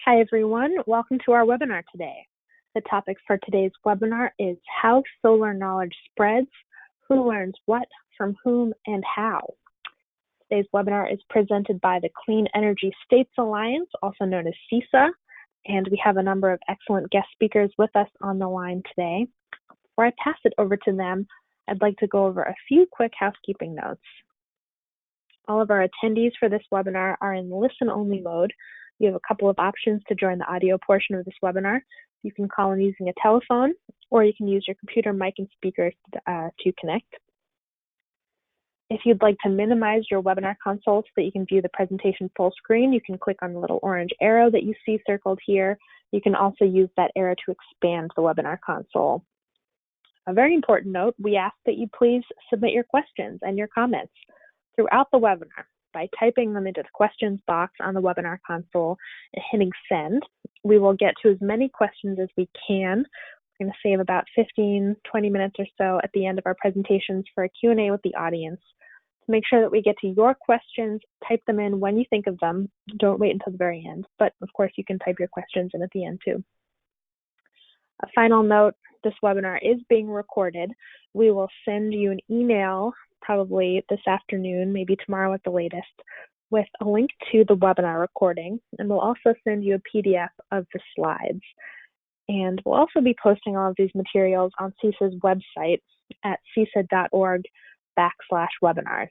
Hi everyone, welcome to our webinar today. The topic for today's webinar is how solar knowledge spreads, who learns what, from whom, and how. Today's webinar is presented by the Clean Energy States Alliance, also known as CESA, and we have a number of excellent guest speakers with us on the line today. Before I pass it over to them, I'd like to go over a few quick housekeeping notes. All of our attendees for this webinar are in listen-only mode. You have a couple of options to join the audio portion of this webinar. You can call in using a telephone, or you can use your computer mic and speakers to connect. If you'd like to minimize your webinar console so that you can view the presentation full screen, you can click on the little orange arrow that you see circled here. You can also use that arrow to expand the webinar console. A very important note, we ask that you please submit your questions and your comments throughout the webinar by typing them into the questions box on the webinar console and hitting send. We will get to as many questions as we can. We're going to save about 15-20 minutes or so at the end of our presentations for a Q&A with the audience. To make sure that we get to your questions, type them in when you think of them. Don't wait until the very end, but of course you can type your questions in at the end too. A final note, this webinar is being recorded. We will send you an email probably this afternoon, maybe tomorrow at the latest, with a link to the webinar recording, and we'll also send you a PDF of the slides. And we'll also be posting all of these materials on CESA's website at cesa.org/webinars.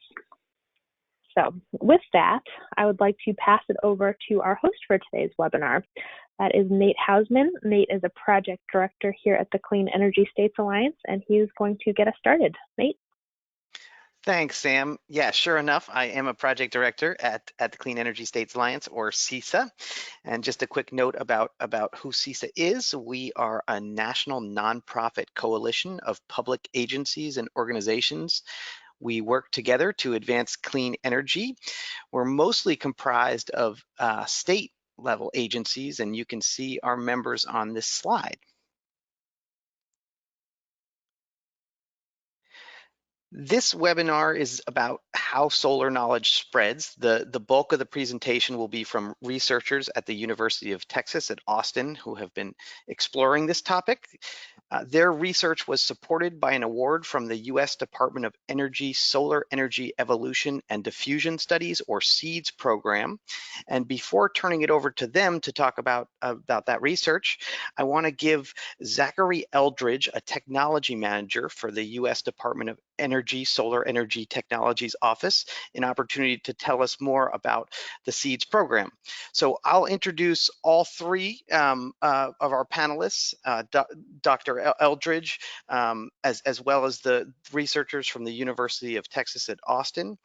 So with that, I would like to pass it over to our host for today's webinar. That is Nate Hausman. Nate is a project director here at the Clean Energy States Alliance, and he is going to get us started. Nate? Thanks, Sam. Yeah, sure enough, I am a project director at the Clean Energy States Alliance, or CESA. And just a quick note about who CESA is. We are a national nonprofit coalition of public agencies and organizations. We work together to advance clean energy. We're mostly comprised of state-level agencies, and you can see our members on this slide. This webinar is about how solar knowledge spreads. The bulk of the presentation will be from researchers at the University of Texas at Austin who have been exploring this topic. Their research was supported by an award from the U.S. Department of Energy Solar Energy Evolution and Diffusion Studies, or SEEDS program. And before turning it over to them to talk about that research, I want to give Zachary Eldridge, a technology manager for the U.S. Department of Energy Solar Energy Technologies Office, an opportunity to tell us more about the SEEDS program. So I'll introduce all three of our panelists, Dr. Eldridge, as well as the researchers from the University of Texas at Austin,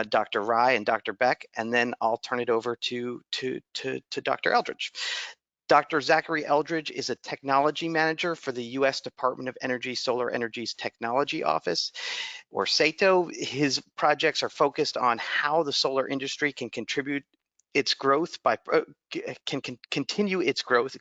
Dr. Rye and Dr. Beck, and then I'll turn it over to Dr. Eldridge. Dr. Zachary Eldridge is a technology manager for the U.S. Department of Energy Solar Energy's Technology Office, or SATO. His projects are focused on how the solar industry can contribute its growth by continue its growth,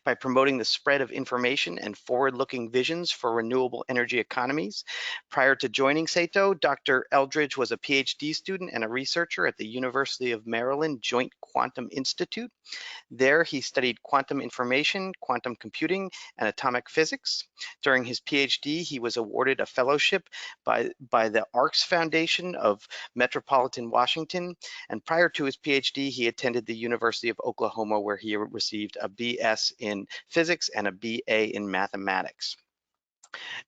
by promoting the spread of information and forward-looking visions for renewable energy economies. Prior to joining SATO, Dr. Eldridge was a PhD student and a researcher at the University of Maryland Joint Quantum Institute. There, he studied quantum information, quantum computing, and atomic physics. During his PhD, he was awarded a fellowship by the ARCS Foundation of Metropolitan Washington, and prior to his PhD, he attended the University of Oklahoma, where he received a BS in physics and a BA in mathematics.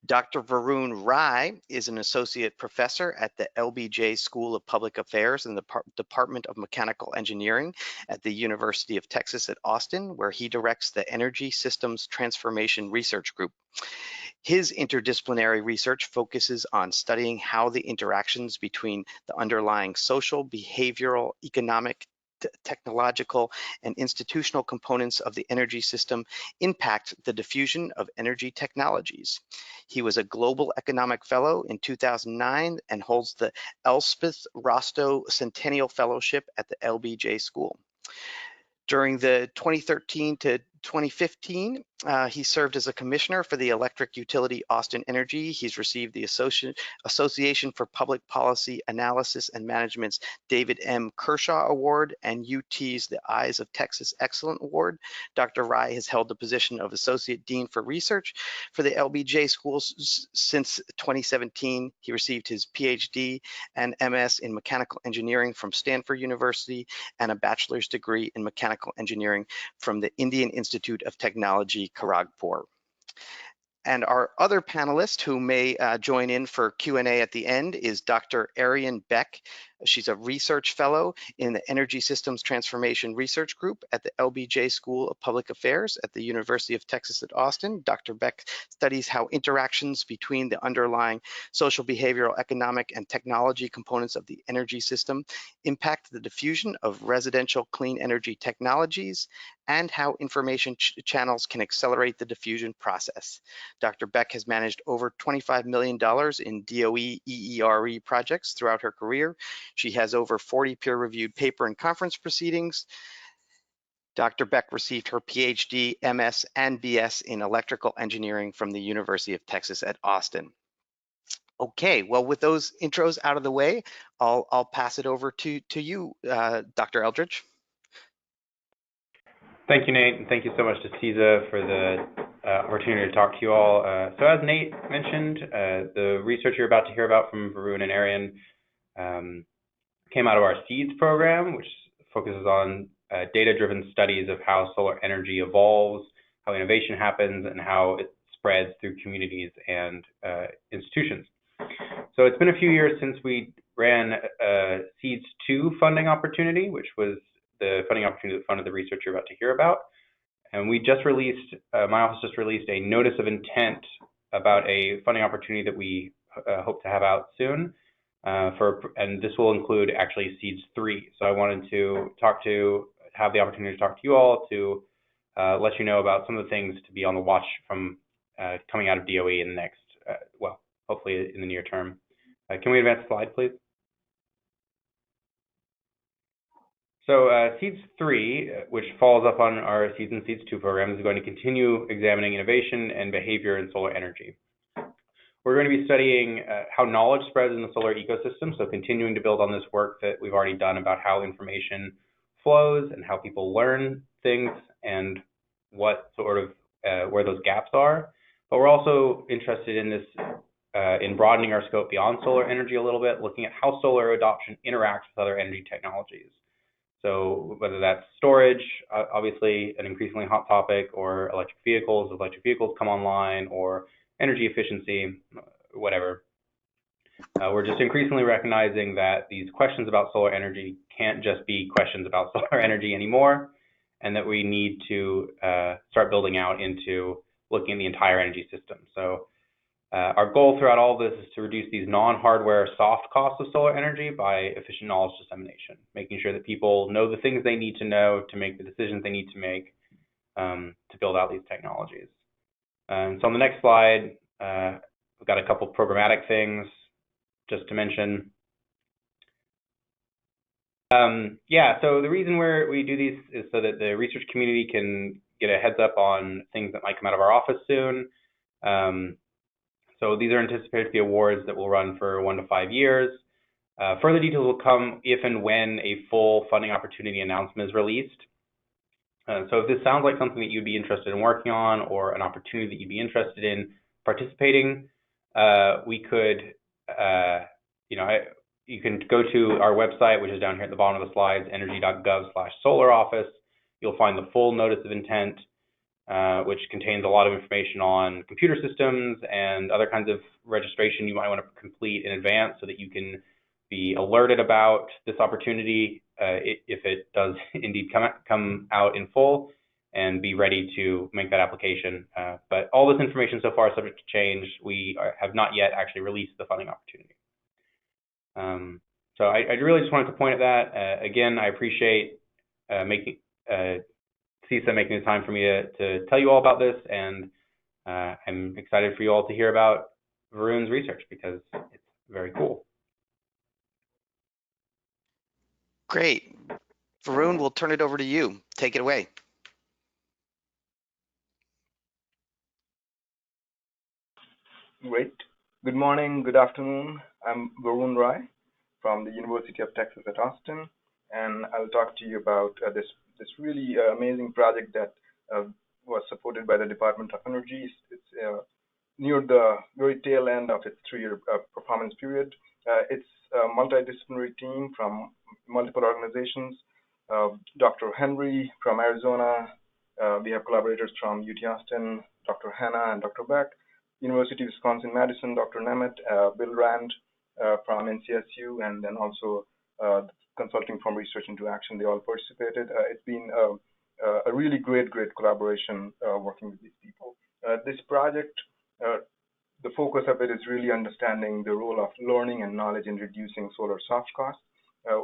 Dr. Varun Rai is an associate professor at the LBJ School of Public Affairs in the Department of Mechanical Engineering at the University of Texas at Austin, where he directs the Energy Systems Transformation Research Group. His interdisciplinary research focuses on studying how the interactions between the underlying social, behavioral, economic, technological, and institutional components of the energy system impact the diffusion of energy technologies. He was a Global Economic Fellow in 2009 and holds the Elspeth Rostow Centennial Fellowship at the LBJ School. During the 2013 to 2015, he served as a commissioner for the electric utility Austin Energy. He's received the Association for Public Policy Analysis and Management's David M. Kershaw Award and UT's the Eyes of Texas Excellent Award. Dr. Rai has held the position of Associate Dean for Research for the LBJ schools since 2017. He received his PhD and MS in Mechanical Engineering from Stanford University and a bachelor's degree in Mechanical Engineering from the Indian Institute of Technology, Kharagpur. And our other panelist who may join in for Q&A at the end is Dr. Arian Beck. She's a research fellow in the Energy Systems Transformation Research Group at the LBJ School of Public Affairs at the University of Texas at Austin. Dr. Beck studies how interactions between the underlying social, behavioral, economic, and technology components of the energy system impact the diffusion of residential clean energy technologies and how information channels can accelerate the diffusion process. Dr. Beck has managed over $25 million in DOE EERE projects throughout her career. She has over 40 peer-reviewed paper and conference proceedings. Dr. Beck received her PhD, MS, and BS in electrical engineering from the University of Texas at Austin. Okay, well, with those intros out of the way, I'll pass it over to you, Dr. Eldridge. Thank you, Nate, and thank you so much to CESA for the opportunity to talk to you all. So as Nate mentioned, the research you're about to hear about from Varun and Arian came out of our SEEDS program, which focuses on data-driven studies of how solar energy evolves, how innovation happens, and how it spreads through communities and institutions. So it's been a few years since we ran SEEDS 2 funding opportunity, which was the funding opportunity that funded the research you're about to hear about. And we just released, my office just released a notice of intent about a funding opportunity that we hope to have out soon. And this will include actually SEEDS 3. So I wanted to have the opportunity to talk to you all to let you know about some of the things to be on the watch from coming out of DOE in the next, well, hopefully in the near term. Can we advance the slide, please? So SEEDS 3, which follows up on our SEEDS and SEEDS 2 programs, is going to continue examining innovation and behavior in solar energy. We're going to be studying how knowledge spreads in the solar ecosystem, so continuing to build on this work that we've already done about how information flows and how people learn things and what sort of where those gaps are. But we're also interested in this in broadening our scope beyond solar energy a little bit, looking at how solar adoption interacts with other energy technologies. So whether that's storage, obviously an increasingly hot topic, or electric vehicles come online, or energy efficiency, whatever. We're just increasingly recognizing that these questions about solar energy can't just be questions about solar energy anymore, and that we need to start building out into looking at the entire energy system. So our goal throughout all of this is to reduce these non-hardware soft costs of solar energy by efficient knowledge dissemination, making sure that people know the things they need to know to make the decisions they need to make to build out these technologies. So on the next slide, we've got a couple programmatic things just to mention. So the reason we do these is so that the research community can get a heads up on things that might come out of our office soon. So these are anticipated to be awards that will run for 1 to 5 years. Further details will come if and when a full funding opportunity announcement is released. So if this sounds like something that you'd be interested in working on, or an opportunity that you'd be interested in participating, we could, you can go to our website, which is down here at the bottom of the slides, energy.gov/solaroffice. You'll find the full notice of intent, which contains a lot of information on computer systems and other kinds of registration you might want to complete in advance so that you can be alerted about this opportunity if it does indeed come out in full, and be ready to make that application. But all this information so far is subject to change. We have not yet actually released the funding opportunity. So I really just wanted to point at that. Again, I appreciate CESA making the time for me to tell you all about this, and I'm excited for you all to hear about Varun's research because it's very cool. Great. Varun, we'll turn it over to you. Take it away. Great. Good morning, good afternoon. I'm Varun Rai from the University of Texas at Austin, and I'll talk to you about this really amazing project that was supported by the Department of Energy. It's near the very tail end of its 3-year performance period. It's a multidisciplinary team from multiple organizations. Dr. Henry from Arizona. We have collaborators from UT Austin, Dr. Hanna and Dr. Beck. University of Wisconsin-Madison, Dr. Nemeth, Bill Rand from NCSU, and then also consulting from Research into Action. They all participated. It's been a really great collaboration working with these people. This project, the focus of it is really understanding the role of learning and knowledge in reducing solar soft costs.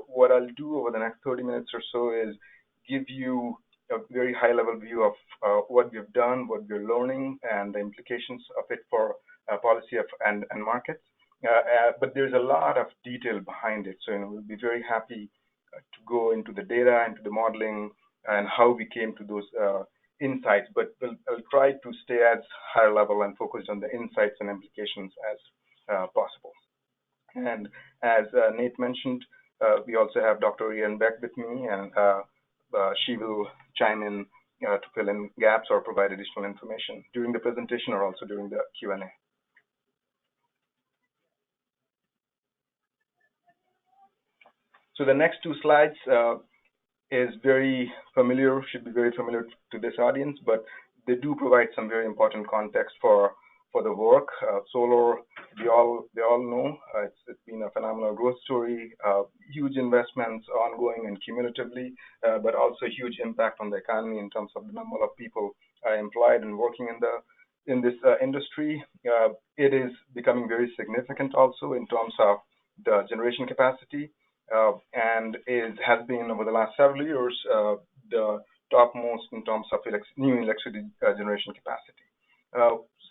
What I'll do over the next 30 minutes or so is give you a very high-level view of what we've done, what we're learning, and the implications of it for policy and markets. But there's a lot of detail behind it, so we'll be very happy to go into the data, into the modeling, and how we came to those insights. But I'll try to stay as high level and focused on the insights and implications as possible. And as Nate mentioned, we also have Dr. Ian Beck with me, and she will chime in to fill in gaps or provide additional information during the presentation or also during the Q&A. So the next two slides is very familiar, should be very familiar to this audience, but they do provide some very important context for the work. Solar, we all know, it's been a phenomenal growth story, huge investments ongoing and cumulatively, but also huge impact on the economy in terms of the number of people employed and working in this industry. It is becoming very significant also in terms of the generation capacity, and has been over the last several years the topmost in terms of new electricity generation capacity.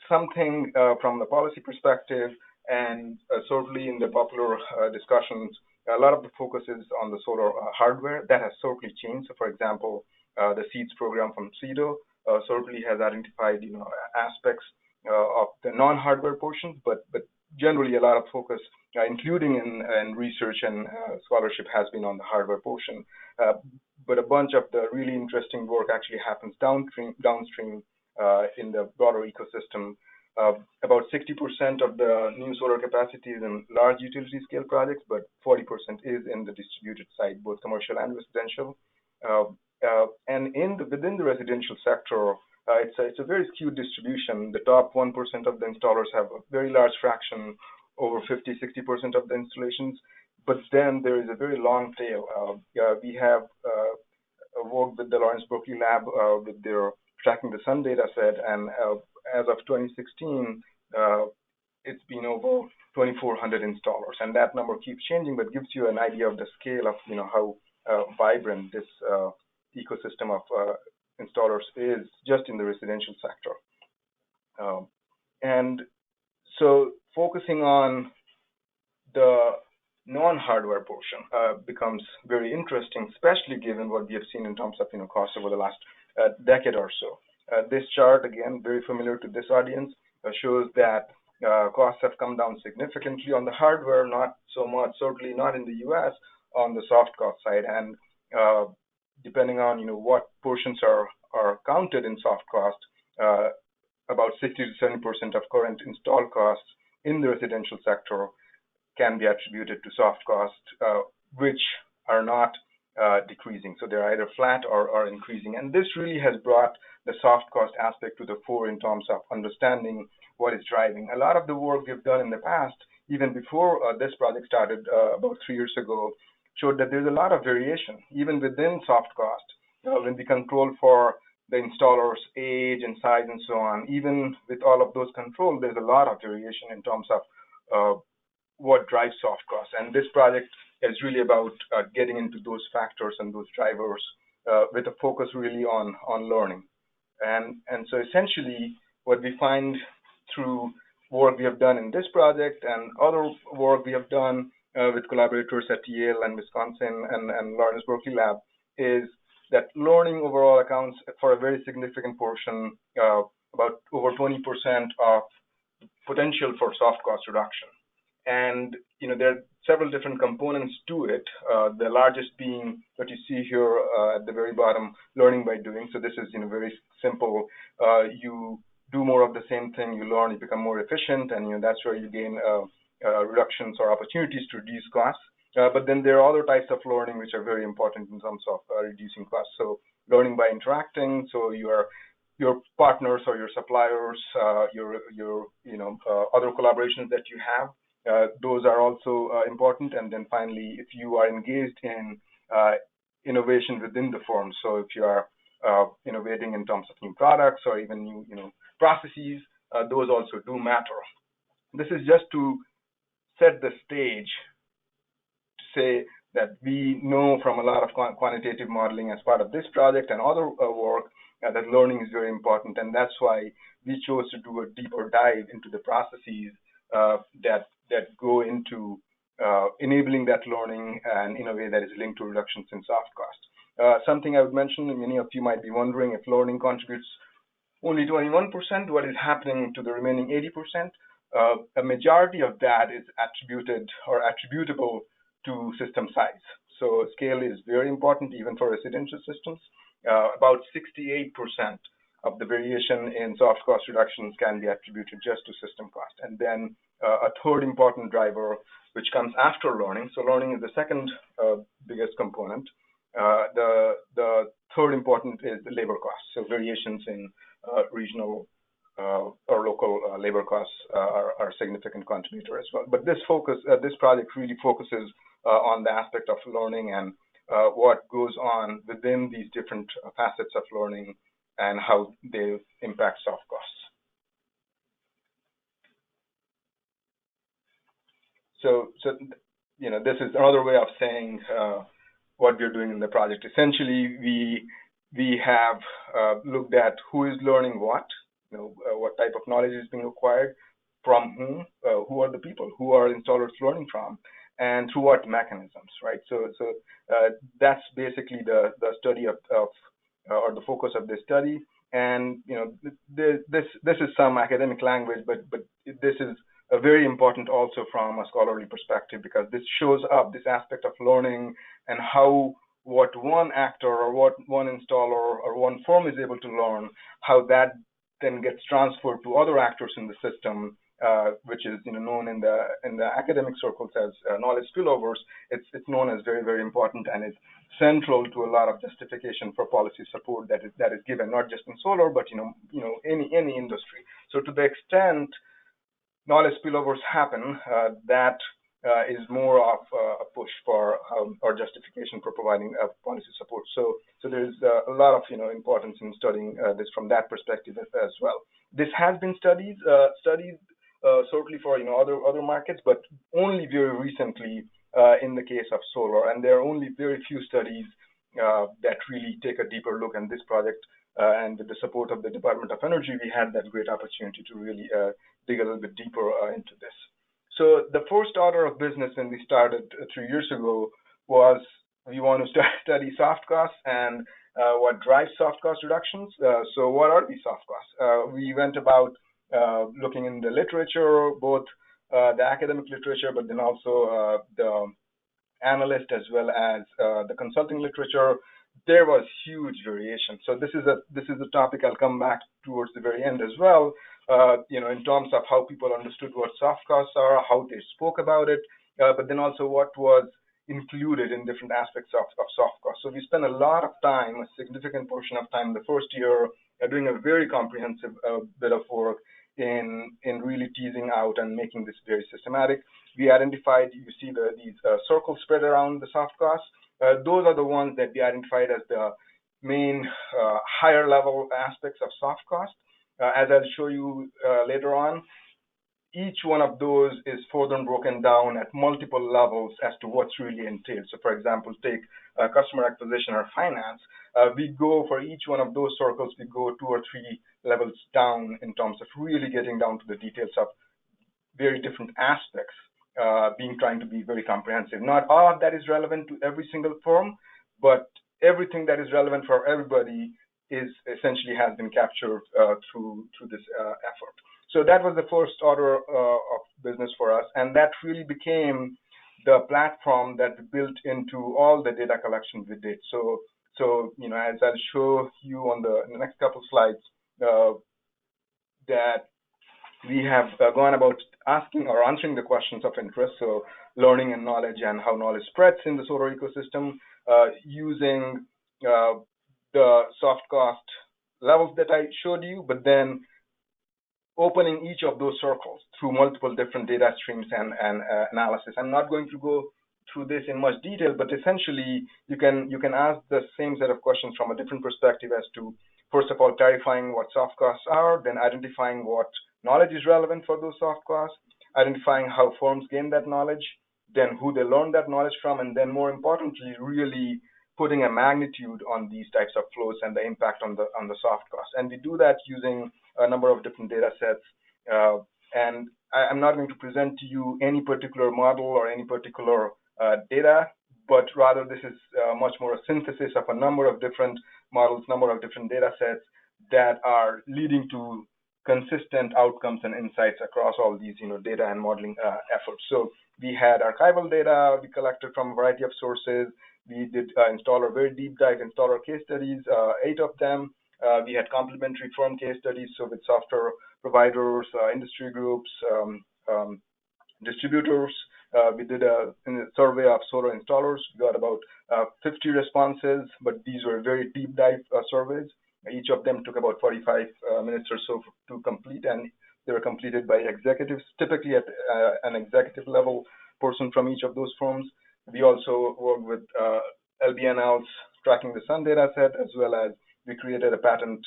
Something from the policy perspective, and certainly in the popular discussions, a lot of the focus is on the solar hardware. That has certainly changed. So, for example, the SEEDS program from CEDO certainly has identified aspects of the non-hardware portions, but generally a lot of focus, including in research and scholarship, has been on the hardware portion. But a bunch of the really interesting work actually happens downstream in the broader ecosystem. About 60% of the new solar capacity is in large utility scale projects, but 40% is in the distributed side, both commercial and residential. And within the residential sector, it's a very skewed distribution. The top 1% of the installers have a very large fraction, over 50–60% of the installations. But then there is a very long tail. We have worked with the Lawrence Berkeley Lab with their tracking the sun data set, and as of 2016, it's been over 2,400 installers, and that number keeps changing, but gives you an idea of the scale of how vibrant this ecosystem of installers is just in the residential sector. And so focusing on the non-hardware portion becomes very interesting, especially given what we have seen in terms of costs over the last decade or so. This chart, again, very familiar to this audience, shows that costs have come down significantly on the hardware, not so much, certainly not in the US, on the soft cost side. And depending on what portions are counted in soft cost, about 60–70% of current install costs in the residential sector can be attributed to soft costs, which are not decreasing. So they're either flat or increasing. And this really has brought the soft cost aspect to the fore in terms of understanding what is driving. A lot of the work we've done in the past, even before this project started about 3 years ago, showed that there's a lot of variation, even within soft cost. When we control for the installer's age and size and so on, even with all of those controls, there's a lot of variation in terms of what drives soft costs. And this project is really about getting into those factors and those drivers with a focus really on learning. And so essentially what we find through work we have done in this project and other work we have done with collaborators at Yale and Wisconsin and Lawrence Berkeley Lab is that learning overall accounts for a very significant portion, about over 20% of potential for soft cost reduction. And there are several different components to it. The largest being what you see here at the very bottom, learning by doing. So this is very simple. You do more of the same thing, you learn, you become more efficient, and that's where you gain reductions or opportunities to reduce costs. But then there are other types of learning which are very important in terms of reducing costs. So learning by interacting. So your partners or your suppliers, your other collaborations that you have. Those are also important. And then finally, if you are engaged in innovation within the firm, so if you are innovating in terms of new products or even new processes, those also do matter. This is just to set the stage to say that we know from a lot of quantitative modeling as part of this project and other work that learning is very important, and that's why we chose to do a deeper dive into the processes that go into enabling that learning and in a way that is linked to reductions in soft cost. Something I would mention, many of you might be wondering if learning contributes only 21%, what is happening to the remaining 80%? A majority of that is attributed or attributable to system size. So scale is very important even for residential systems. About 68% of the variation in soft cost reductions can be attributed just to system cost. And then a third important driver, which comes after learning. So learning is the second biggest component. The third important is the labor cost. So variations in regional or local labor costs are a significant contributor as well. But this project really focuses on the aspect of learning and what goes on within these different facets of learning and how they impact soft costs. So this is another way of saying what we're doing in the project. Essentially, we have looked at who is learning what, what type of knowledge is being acquired, from whom, who are the people, who are installers learning from, and through what mechanisms, right? So that's basically the study of or the focus of this study. And this is some academic language, but this is very important also from a scholarly perspective, because this shows up this aspect of learning and how what one actor or what one installer or one firm is able to learn, how that then gets transferred to other actors in the system, which is known in the academic circles as knowledge spillovers. It's known as very, very important, and is central to a lot of justification for policy support that is given, not just in solar, but any industry. So to the extent knowledge spillovers happen, that is more of a push for or justification for providing policy support. So there's a lot of importance in studying this from that perspective as well. This has been studied certainly for other markets, but only very recently in the case of solar. And there are only very few studies that really take a deeper look at this project. And with the support of the Department of Energy, we had that great opportunity to really dig a little bit deeper into this. So the first order of business when we started 3 years ago was we want to study soft costs and what drives soft cost reductions. So what are these soft costs? We went about looking in the literature, both the academic literature, but then also the analyst as well as the consulting literature. There was huge variation. So this is a topic I'll come back towards the very end as well. In terms of how people understood what soft costs are, how they spoke about it, but then also what was included in different aspects of soft costs. So we spent a lot of time, a significant portion of time the first year, doing a very comprehensive bit of work in really teasing out and making this very systematic. We identified, you see these circles spread around the soft costs. Those are the ones that we identified as the main higher level aspects of soft cost. As I'll show you later on, each one of those is further broken down at multiple levels as to what's really entailed. So for example, take customer acquisition or finance. We go for each one of those circles, we go 2 or 3 levels down in terms of really getting down to the details of very different aspects, trying to be very comprehensive. Not all of that is relevant to every single firm, but everything that is relevant for everybody is essentially has been captured through this effort. So that was the first order of business for us, and that really became the platform that we built into all the data collection we did. So as I'll show you on the next couple slides, that we have gone about asking or answering the questions of interest, so learning and knowledge and how knowledge spreads in the solar ecosystem, using the soft cost levels that I showed you, but then opening each of those circles through multiple different data streams and analysis. I'm not going to go through this in much detail, but essentially you can ask the same set of questions from a different perspective as to, first of all, clarifying what soft costs are, then identifying what knowledge is relevant for those soft costs, identifying how firms gain that knowledge, then who they learn that knowledge from, and then more importantly, really putting a magnitude on these types of flows and the impact on the soft costs. And we do that using a number of different data sets. And I'm not going to present to you any particular model or any particular data, but rather this is much more a synthesis of a number of different models, number of different data sets that are leading to consistent outcomes and insights across all these data and modeling efforts. So we had archival data we collected from a variety of sources. We did installer very deep dive installer case studies, 8 of them. We had complementary firm case studies, so with software providers, industry groups, distributors. We did a survey of solar installers. We got about 50 responses, but these were very deep dive surveys. Each of them took about 45 minutes or so to complete, and they were completed by executives, typically at an executive level person from each of those firms. We also worked with LBNLs tracking the sun data set, as well as we created a patent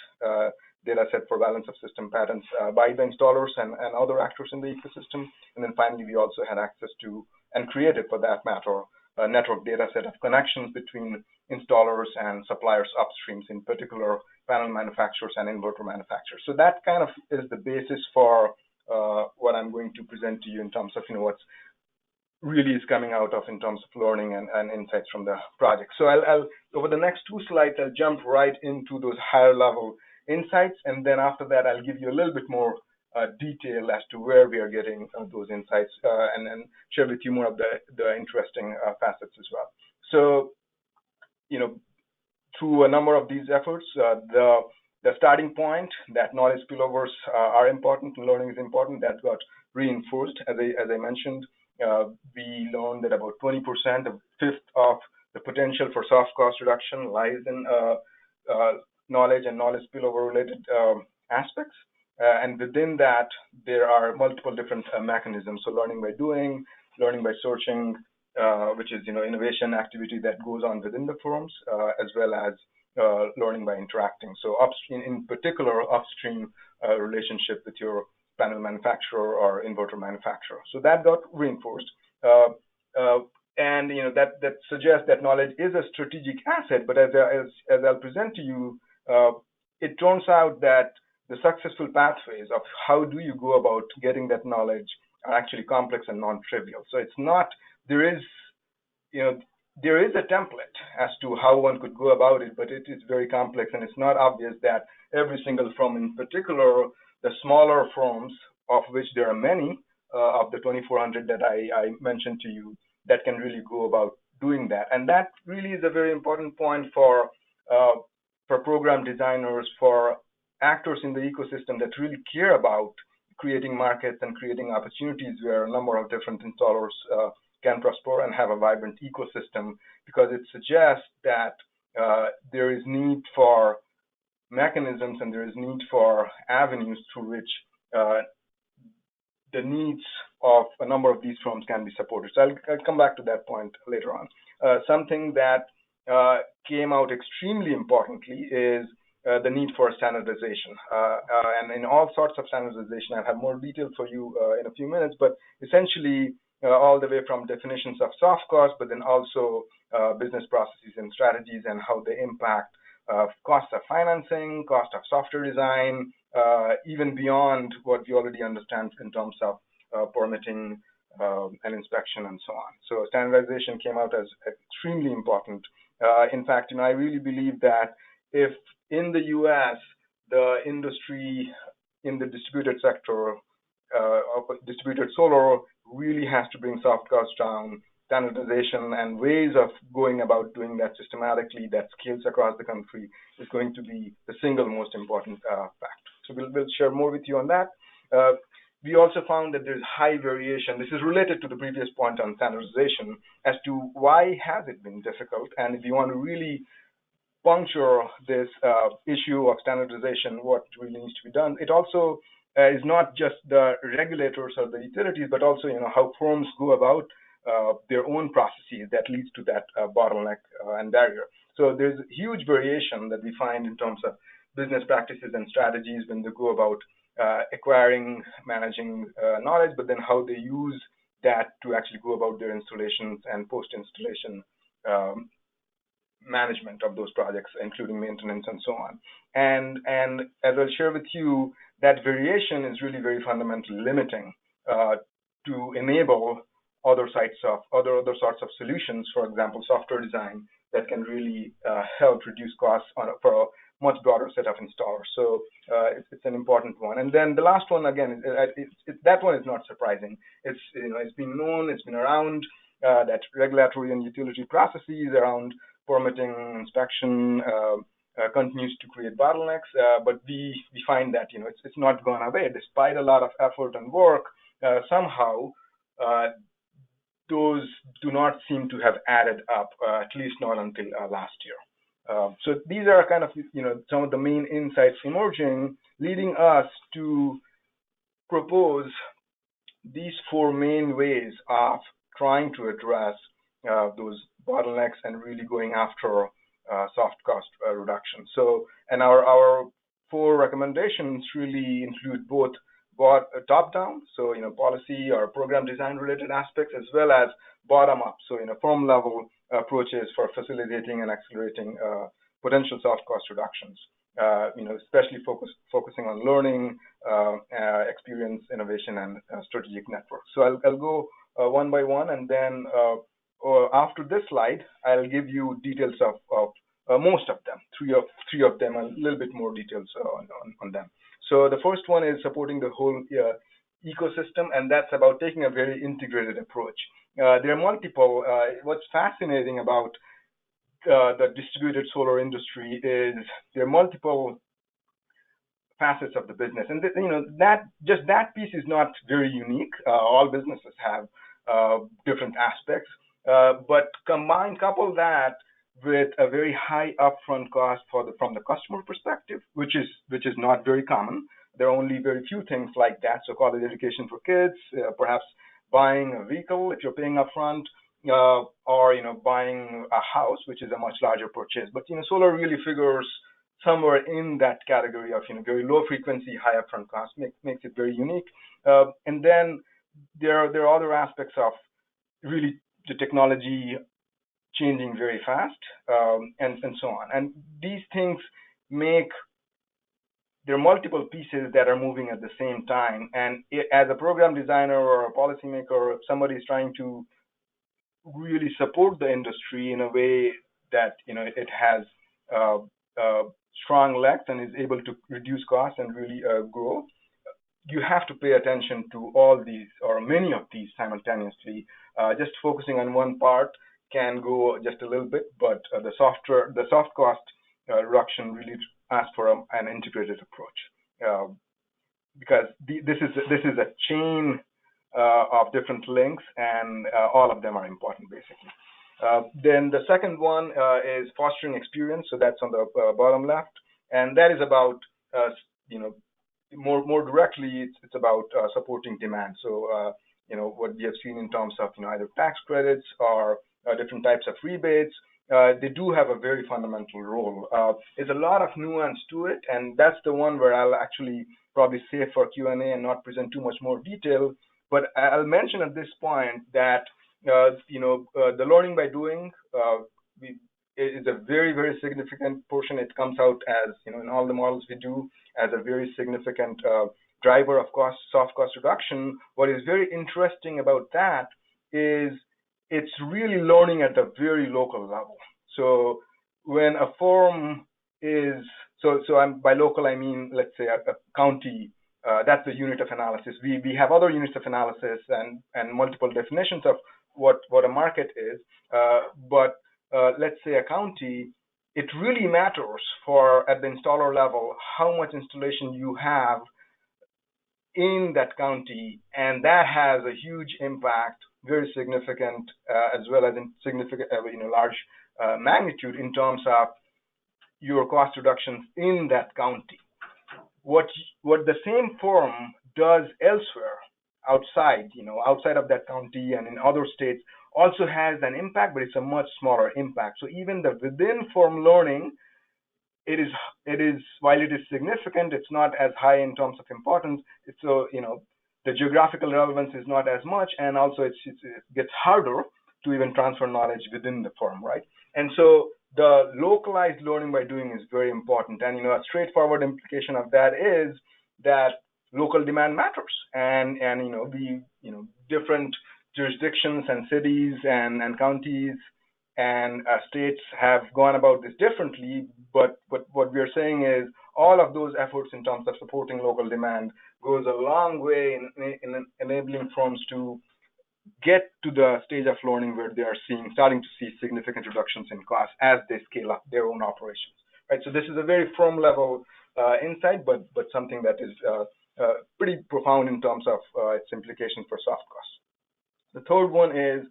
data set for balance of system patents by the installers and other actors in the ecosystem. And then finally, we also had access to, and created for that matter, a network data set of connections between installers and suppliers upstreams, in particular panel manufacturers and inverter manufacturers. So that kind of is the basis for what I'm going to present to you in terms of what's really is coming out of in terms of learning and insights from the project. So I'll over the next 2 slides, I'll jump right into those higher level insights, and then after that, I'll give you a little bit more detail as to where we are getting those insights, and then share with you more of the interesting facets as well. So, through a number of these efforts, the starting point that knowledge spillovers are important, and learning is important, that got reinforced. As I mentioned, we learned that about 20%, a fifth of the potential for soft cost reduction lies in knowledge and knowledge spillover related aspects. And within that, there are multiple different mechanisms. So learning by doing, learning by searching, which is innovation activity that goes on within the firms, as well as learning by interacting. So upstream, in particular, upstream relationship with your panel manufacturer or inverter manufacturer. So that got reinforced. And that suggests that knowledge is a strategic asset, but as I'll present to you, it turns out that the successful pathways of how do you go about getting that knowledge are actually complex and non-trivial. So it's not, there is a template as to how one could go about it, but it is very complex, and it's not obvious that every single firm, in particular, the smaller firms, of which there are many, of the 2,400 that I mentioned to you, that can really go about doing that. And that really is a very important point for program designers, for actors in the ecosystem that really care about creating markets and creating opportunities where a number of different installers can prosper and have a vibrant ecosystem, because it suggests that there is need for mechanisms and there is need for avenues through which the needs of a number of these firms can be supported. So I'll come back to that point later on. Something that came out extremely importantly is the need for standardization. And in all sorts of standardization, I'll have more detail for you in a few minutes, but essentially all the way from definitions of soft costs, but then also business processes and strategies and how they impact cost of financing, cost of software design, even beyond what we already understand in terms of permitting and inspection and so on. So standardization came out as extremely important. In fact, I really believe that if in the US, the industry in the distributed sector of distributed solar really has to bring soft costs down. Standardization and ways of going about doing that systematically that scales across the country is going to be the single most important factor. So we'll share more with you on that. We also found that there's high variation. This is related to the previous point on standardization as to why has it been difficult. And if you want to really puncture this issue of standardization, what really needs to be done, it also is not just the regulators or the utilities, but also how firms go about their own processes that leads to that bottleneck and barrier. So there's huge variation that we find in terms of business practices and strategies when they go about acquiring, managing knowledge, but then how they use that to actually go about their installations and post-installation management of those projects, including maintenance and so on. And as I'll share with you, that variation is really very fundamentally limiting to enable other sorts of solutions, for example, software design that can really help reduce costs for a much broader set of installers. So it's an important one. And then the last one, again, that one is not surprising. It's been known, it's been around that regulatory and utility processes around permitting, inspection continues to create bottlenecks. But we find that it's not gone away despite a lot of effort and work. Somehow those do not seem to have added up, at least not until last year. So these are kind of some of the main insights emerging, leading us to propose these four main ways of trying to address those bottlenecks and really going after soft cost reduction. So, and our four recommendations really include both top-down, so policy or program design related aspects, as well as bottom-up, so firm level approaches for facilitating and accelerating potential soft cost reductions. Especially focusing on learning, experience, innovation, and strategic networks. So I'll go one by one, and then after this slide, I'll give you details of most of them, three of them, and a little bit more details on them. So the first one is supporting the whole ecosystem, and that's about taking a very integrated approach. There are multiple. What's fascinating about the distributed solar industry is there are multiple facets of the business, and that piece is not very unique. All businesses have different aspects, but couple that with a very high upfront cost from the customer perspective, which is not very common. There are only very few things like that. So college education for kids, perhaps buying a vehicle if you're paying upfront, or buying a house, which is a much larger purchase. But solar really figures somewhere in that category of very low frequency, high upfront cost, makes it very unique. And then there are other aspects of really the technology changing very fast, and so on. And these things there are multiple pieces that are moving at the same time. And as a program designer or a policymaker, if somebody is trying to really support the industry in a way that it has strong legs and is able to reduce costs and really grow, you have to pay attention to all these or many of these simultaneously. Just focusing on one part can go just a little bit, but the soft cost reduction really asks for an integrated approach, because this is a chain of different links, and all of them are important, basically. Then the second one is fostering experience, so that's on the bottom left, and that is about more directly, it's about supporting demand. So what we have seen in terms of either tax credits or different types of rebates, they do have a very fundamental role. There's a lot of nuance to it, and that's the one where I'll actually probably save for Q&A and not present too much more detail. But I'll mention at this point that the learning by doing is a very, very significant portion. It comes out as in all the models we do as a very significant driver of soft cost reduction. What is very interesting about that is it's really learning at a very local level. So when a firm is, by local I mean, let's say a county that's the unit of analysis. We have other units of analysis and multiple definitions of what a market is, but let's say a county, it really matters for at the installer level how much installation you have in that county, and that has a huge impact, very significant, as well as in significant, large magnitude in terms of your cost reductions in that county. What the same firm does elsewhere, outside of that county and in other states, also has an impact, but it's a much smaller impact. So even the within firm learning, it is while it is significant, it's not as high in terms of importance. It's the geographical relevance is not as much, and also it gets harder to even transfer knowledge within the firm, right? And so the localized learning by doing is very important. And a straightforward implication of that is that local demand matters, and different jurisdictions and cities and counties and states have gone about this differently. But what we are saying is all of those efforts in terms of supporting local demand goes a long way in enabling firms to get to the stage of learning where they are starting to see significant reductions in cost as they scale up their own operations. Right. So this is a very firm level insight, but something that is pretty profound in terms of its implications for soft costs. The third one is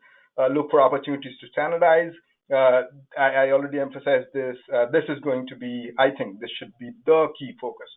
look for opportunities to standardize. I already emphasized this. This is going to be, I think, this should be the key focus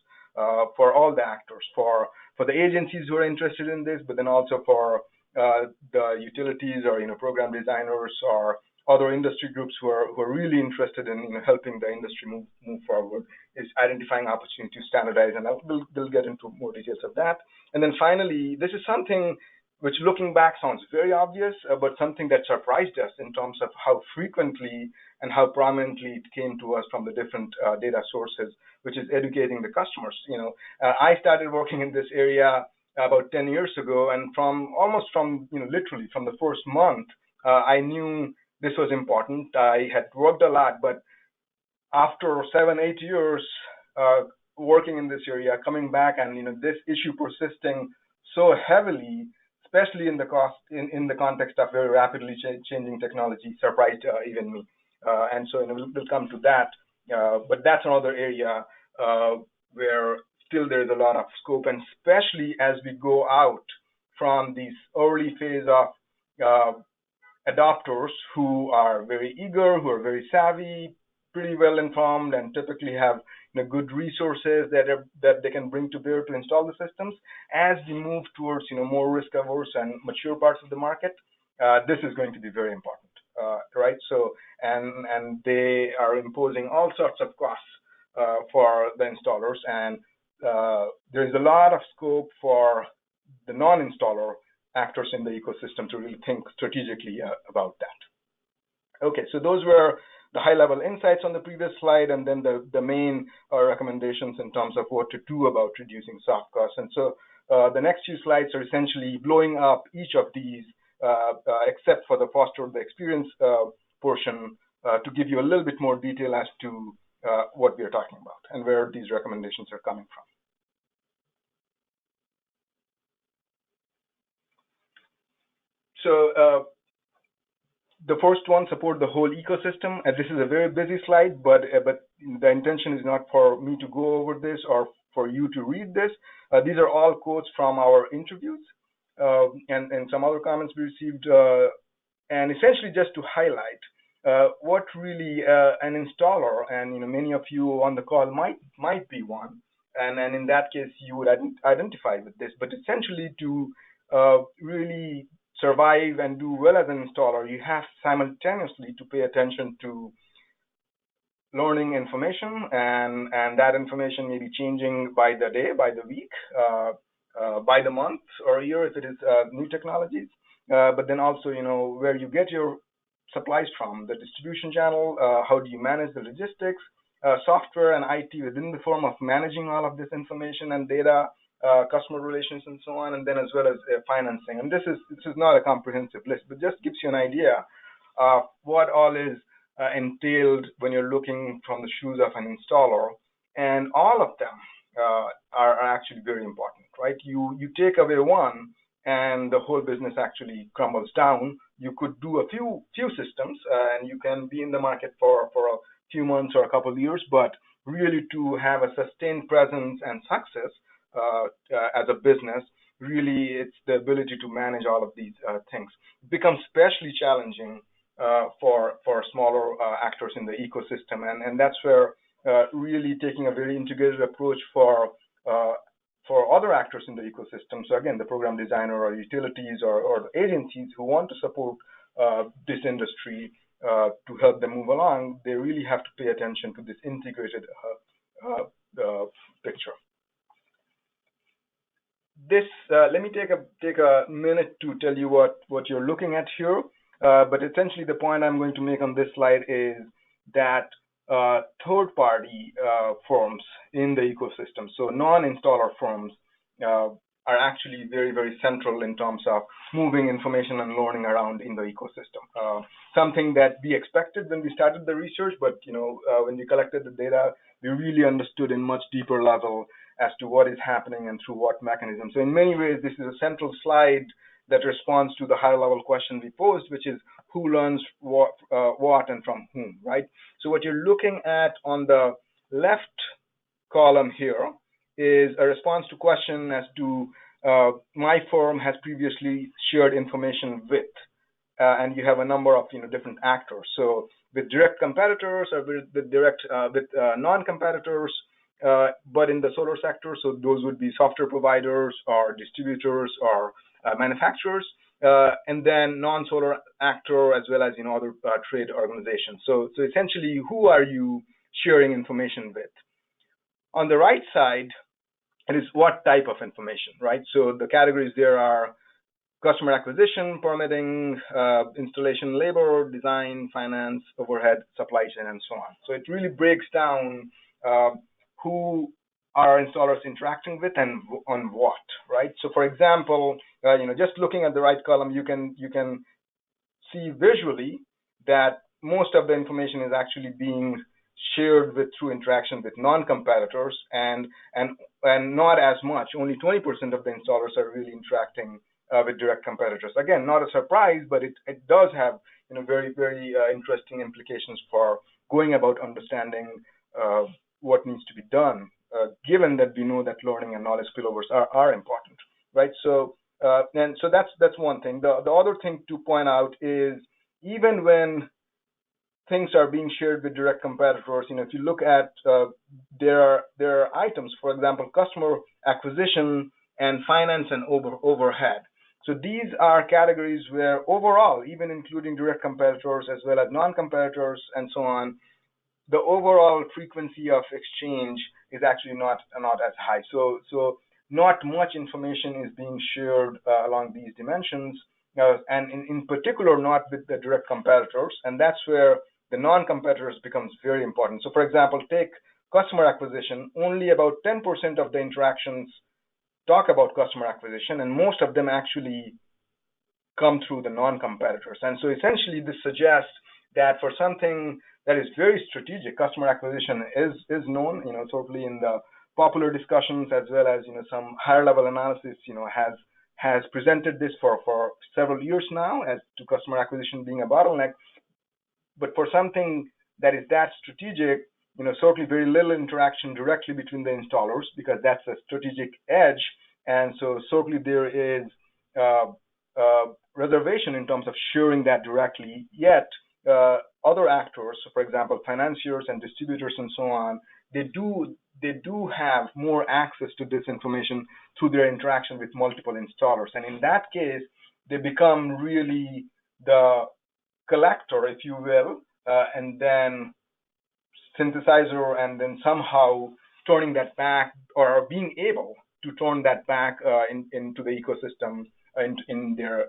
for all the actors, for the agencies who are interested in this, but then also for the utilities or program designers or other industry groups who are really interested in helping the industry move forward, is identifying opportunity to standardize, and we'll get into more details of that. And then finally, this is something which looking back sounds very obvious, but something that surprised us in terms of how frequently and how prominently it came to us from the different data sources, which is educating the customers. I started working in this area about 10 years ago, and literally from the first month, I knew this was important. I had worked a lot, but after 7-8 years working in this area, coming back and this issue persisting so heavily, especially in the context of very rapidly changing technology, surprised even me. And so we'll come to that, but that's another area where still there's a lot of scope, and especially as we go out from these early phase of adopters who are very eager, who are very savvy, pretty well informed, and typically have good resources that they can bring to bear to install the systems. As we move towards more risk averse and mature parts of the market, this is going to be very important, right? So and they are imposing all sorts of costs for the installers, and there is a lot of scope for the non-installer actors in the ecosystem to really think strategically about that. Okay, so those were the high-level insights on the previous slide, and then the main recommendations in terms of what to do about reducing soft costs. And so the next few slides are essentially blowing up each of these, except for the foster the experience portion, to give you a little bit more detail as to what we are talking about and where these recommendations are coming from. So the first one, support the whole ecosystem. And this is a very busy slide, but the intention is not for me to go over this or for you to read this. These are all quotes from our interviews and some other comments we received, and essentially just to highlight what really an installer, and many of you on the call might be one, and in that case you would identify with this. But essentially, to really survive and do well as an installer, you have simultaneously to pay attention to learning information, and that information may be changing by the day, by the week, by the month or year if it is new technologies. But then also, where you get your supplies from, the distribution channel, how do you manage the logistics, software and IT within the form of managing all of this information and data, customer relations and so on, and then as well as financing. And this is not a comprehensive list, but just gives you an idea of what all is entailed when you're looking from the shoes of an installer. And all of them, are actually very important, right? You take away one, and the whole business actually crumbles down. You could do a few systems, and you can be in the market for a few months or a couple of years, but really to have a sustained presence and success as a business, really it's the ability to manage all of these things. It becomes especially challenging for smaller actors in the ecosystem, and that's where really taking a very integrated approach for other actors in the ecosystem. So again, the program designer or utilities or agencies who want to support this industry to help them move along, they really have to pay attention to this integrated picture. This let me take a minute to tell you what you're looking at here. But essentially, the point I'm going to make on this slide is that third-party firms in the ecosystem, so non-installer firms, are actually very, very central in terms of moving information and learning around in the ecosystem. Something that we expected when we started the research, but when we collected the data, we really understood in much deeper level as to what is happening and through what mechanism. So in many ways, this is a central slide that responds to the high-level question we posed, which is who learns what and from whom, right? So what you're looking at on the left column here is a response to question as to my firm has previously shared information with, and you have a number of different actors. So with direct competitors or with non-competitors, but in the solar sector, so those would be software providers or distributors or manufacturers, and then non-solar actor as well as other trade organizations. So essentially, who are you sharing information with? On the right side, it is what type of information, right? So the categories there are customer acquisition, permitting, installation labor, design, finance, overhead, supply chain, and so on. So it really breaks down who are installers interacting with and on what, right? So for example, just looking at the right column, you can see visually that most of the information is actually being shared through interaction with non-competitors, and not as much. Only 20% of the installers are really interacting with direct competitors. Again, not a surprise, but it does have very, very interesting implications for going about understanding what needs to be done, given that we know that learning and knowledge spillovers are important, right? So and so that's one thing. The other thing to point out is even when things are being shared with direct competitors, if you look at there are items, for example, customer acquisition and finance and overhead. So these are categories where overall, even including direct competitors as well as non-competitors and so on, the overall frequency of exchange is actually not as high. So not much information is being shared along these dimensions, and in particular not with the direct competitors, and that's where the non-competitors becomes very important. So for example, take customer acquisition. Only about 10% of the interactions talk about customer acquisition, and most of them actually come through the non-competitors. And so essentially this suggests that for something that is very strategic, customer acquisition is known, certainly in the popular discussions as well as some higher level analysis, has presented this for several years now as to customer acquisition being a bottleneck. But for something that is that strategic, certainly very little interaction directly between the installers, because that's a strategic edge. And so certainly there is reservation in terms of sharing that directly. Yet other actors, so for example, financiers and distributors and so on, they do have more access to this information through their interaction with multiple installers. And in that case, they become really the collector, if you will, and then synthesizer, and then somehow turning that back, or being able to turn that back into the ecosystem in their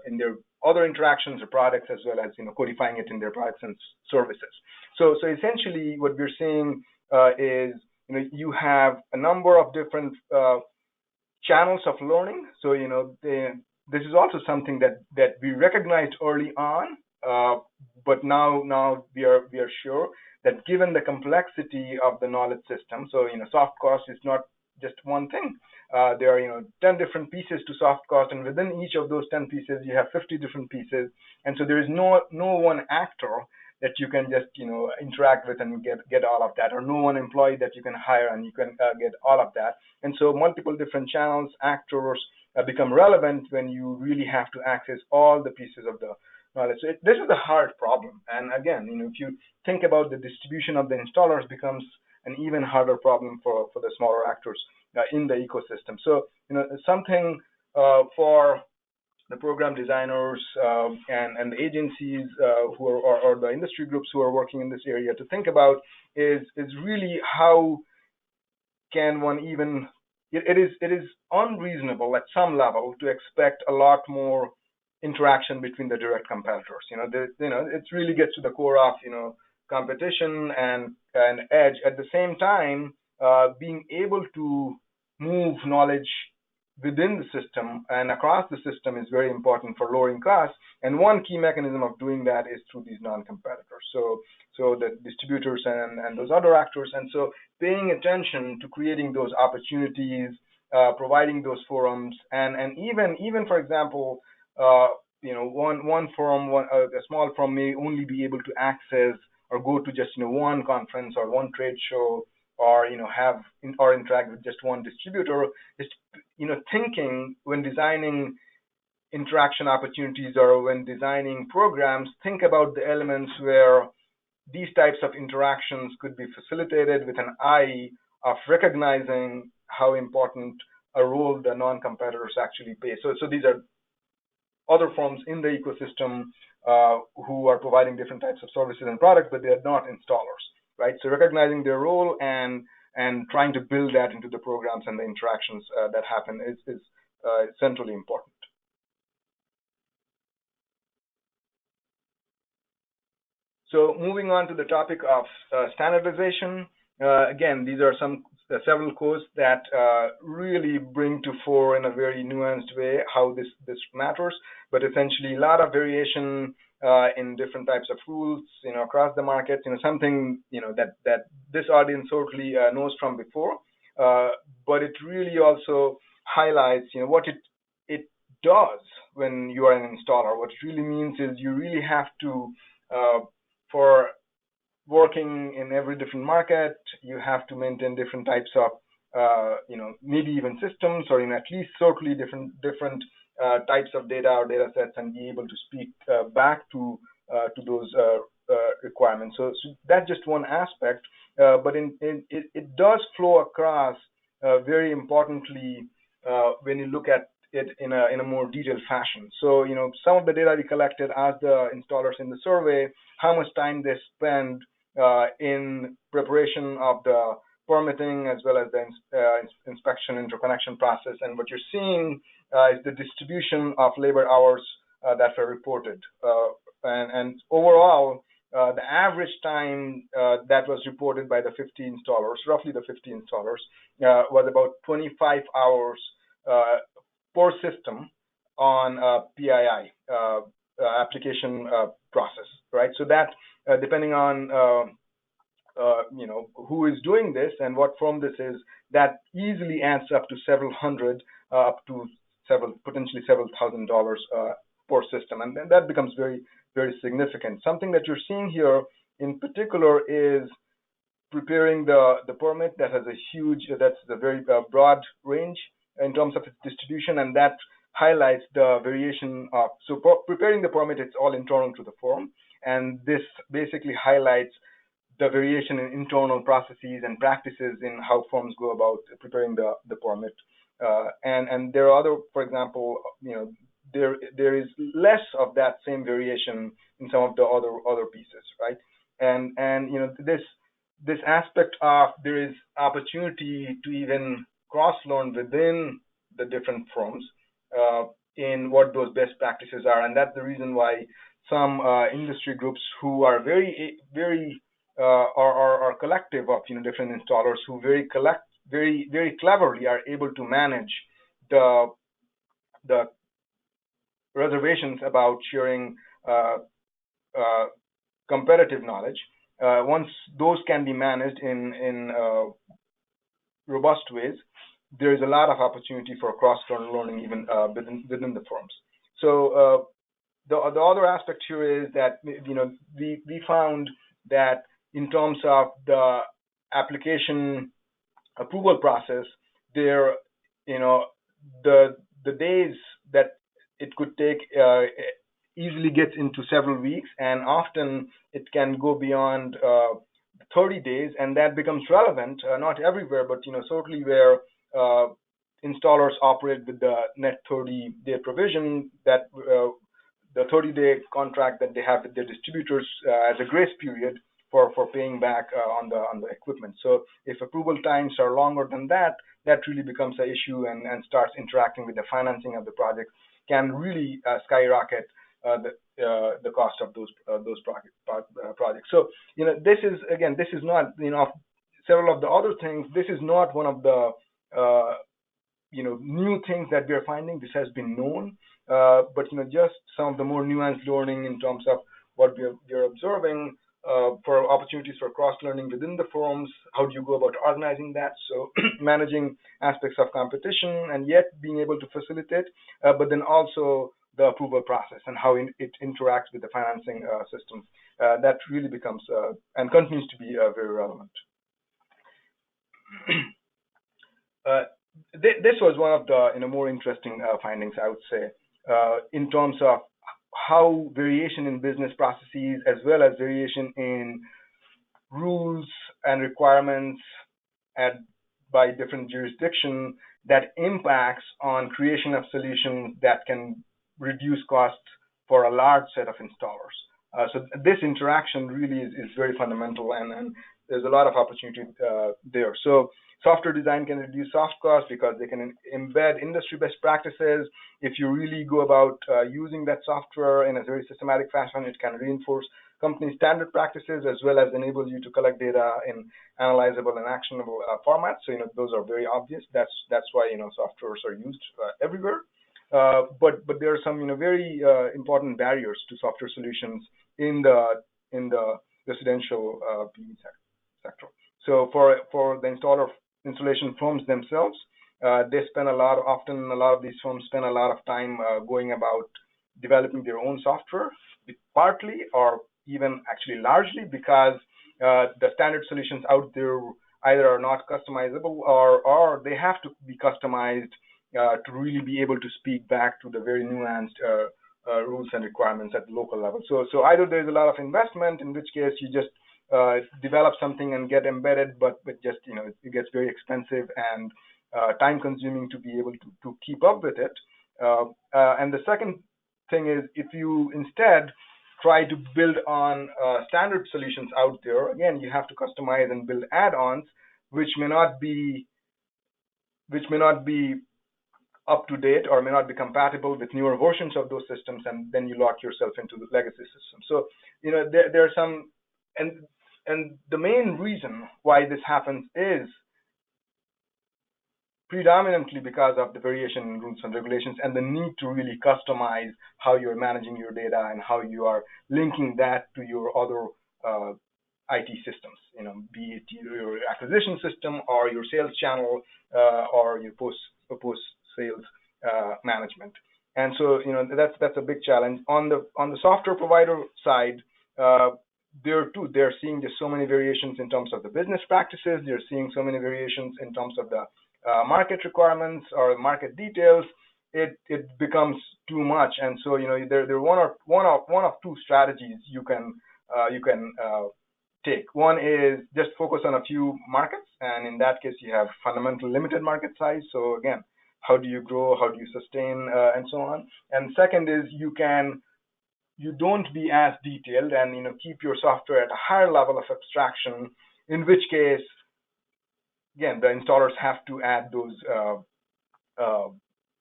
other interactions or products, as well as codifying it in their products and services. So essentially, what we're seeing is you have a number of different channels of learning. So this is also something that we recognized early on. But now we are sure that given the complexity of the knowledge system, so soft cost is not just one thing. There are 10 different pieces to soft cost, and within each of those 10 pieces, you have 50 different pieces, and so there is no one actor that you can just interact with and get all of that, or no one employee that you can hire and you can get all of that. And so multiple different channels, actors become relevant when you really have to access all the pieces of the knowledge. So this is a hard problem, and again, if you think about the distribution of the installers, becomes an even harder problem for the smaller actors in the ecosystem. So something for the program designers and the agencies who are, or the industry groups who are working in this area to think about is really how can one even, it is unreasonable at some level to expect a lot more interaction between the direct competitors. It really gets to the core of competition and edge. At the same time, being able to move knowledge within the system and across the system is very important for lowering costs. And one key mechanism of doing that is through these non-competitors. So the distributors and those other actors. And so paying attention to creating those opportunities, providing those forums, and even for example, one forum, a small forum may only be able to access or go to just one conference or one trade show, or have or interact with just one distributor. Just thinking when designing interaction opportunities or when designing programs, think about the elements where these types of interactions could be facilitated with an eye of recognizing how important a role the non-competitors actually play. So these are other firms in the ecosystem who are providing different types of services and products, but they are not installers, right? So recognizing their role and trying to build that into the programs and the interactions that happen is centrally important. So moving on to the topic of standardization, again, these are several codes that really bring to fore in a very nuanced way how this matters, but essentially a lot of variation in different types of rules, across the market, something, that this audience certainly knows from before, but it really also highlights, what it does when you are an installer. What it really means is you really have to, for working in every different market, you have to maintain different types of, maybe even systems, or at least certainly different types of data or data sets, and be able to speak back to those requirements. So that's just one aspect, but it does flow across very importantly when you look at it in a more detailed fashion. So some of the data we collected as the installers in the survey, how much time they spend in preparation of the permitting as well as the inspection interconnection process. And what you're seeing is the distribution of labor hours that were reported. And overall, the average time that was reported by the 50 installers, roughly the 50 installers, was about 25 hours per system on PII application process, right? So that depending on who is doing this and what firm this is, that easily adds up to several hundred, up to potentially several $1,000s per system, and then that becomes very, very significant. Something that you're seeing here in particular is preparing the permit. That has that's a very broad range in terms of its distribution, and that highlights the variation of, so preparing the permit, it's all internal to the firm, and this basically highlights the variation in internal processes and practices in how firms go about preparing the permit. And there are other, for example, there is less of that same variation in some of the other pieces, right? And this aspect of there is opportunity to even cross-learn within the different firms in what those best practices are, and that's the reason why some industry groups who are very are collective of different installers who very cleverly are able to manage the reservations about sharing competitive knowledge. Once those can be managed in robust ways, there is a lot of opportunity for cross-learning even within the firms. So the other aspect here is that we found that in terms of the application approval process, there the days that it could take easily gets into several weeks, and often it can go beyond 30 days, and that becomes relevant not everywhere, but certainly where installers operate with the net 30-day provision, that the 30-day contract that they have with their distributors as a grace period for paying back on the equipment. So if approval times are longer than that, that really becomes an issue and starts interacting with the financing of the project, can really skyrocket the cost of those projects. So this is not several of the other things. This is not one of the new things that we are finding. This has been known, but just some of the more nuanced learning in terms of what we are observing for opportunities for cross-learning within the firms. How do you go about organizing that? So managing aspects of competition and yet being able to facilitate, but then also the approval process and how it interacts with the financing systems. That really becomes and continues to be very relevant. This was one of the more interesting findings, I would say, in terms of how variation in business processes as well as variation in rules and requirements by different jurisdictions that impacts on creation of solutions that can reduce costs for a large set of installers. So this interaction really is very fundamental, and there's a lot of opportunity there. So software design can reduce soft costs because they can embed industry best practices. If you really go about using that software in a very systematic fashion, it can reinforce company standard practices as well as enable you to collect data in analyzable and actionable formats. So those are very obvious. That's why softwares are used everywhere. But there are some very important barriers to software solutions in the residential PV sector. So for the installation firms themselves, they spend often a lot of these firms spend a lot of time going about developing their own software, partly or even actually largely because the standard solutions out there either are not customizable or they have to be customized to really be able to speak back to the very nuanced rules and requirements at the local level. So either there's a lot of investment, in which case you just develop something and get embedded, but just it gets very expensive and time consuming to be able to keep up with it. And the second thing is, if you instead try to build on standard solutions out there, again you have to customize and build add-ons which may not be up to date or may not be compatible with newer versions of those systems, and then you lock yourself into the legacy system. So there are some, and the main reason why this happens is predominantly because of the variation in rules and regulations and the need to really customize how you're managing your data and how you are linking that to your other IT systems, be it your acquisition system or your sales channel or your post-sales management. And so that's a big challenge. On the software provider side, they're seeing just so many variations in terms of the business practices. They're seeing so many variations in terms of the market requirements or market details. It becomes too much, and so there are one of two strategies you can take. One is just focus on a few markets, and in that case you have fundamental limited market size. So again, how do you grow, how do you sustain, and so on. And second is you don't be as detailed and keep your software at a higher level of abstraction, in which case again the installers have to add those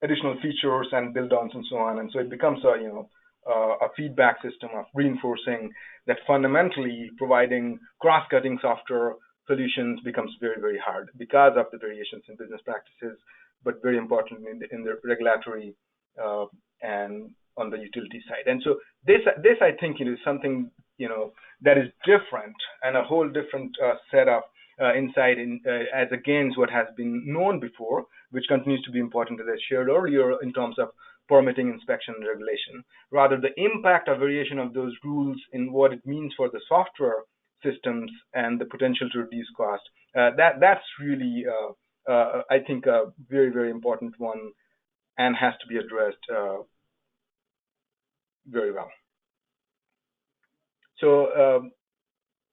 additional features and build-ons and so on. And so it becomes a feedback system of reinforcing that fundamentally providing cross-cutting software solutions becomes very, very hard because of the variations in business practices, but very importantly in the regulatory and on the utility side. And so this I think is something that is different and a whole different set of insight as against what has been known before, which continues to be important, as I shared earlier, in terms of permitting, inspection, and regulation. Rather, the impact or variation of those rules in what it means for the software systems and the potential to reduce cost. That's really, I think, a very, very important one and has to be addressed very well. So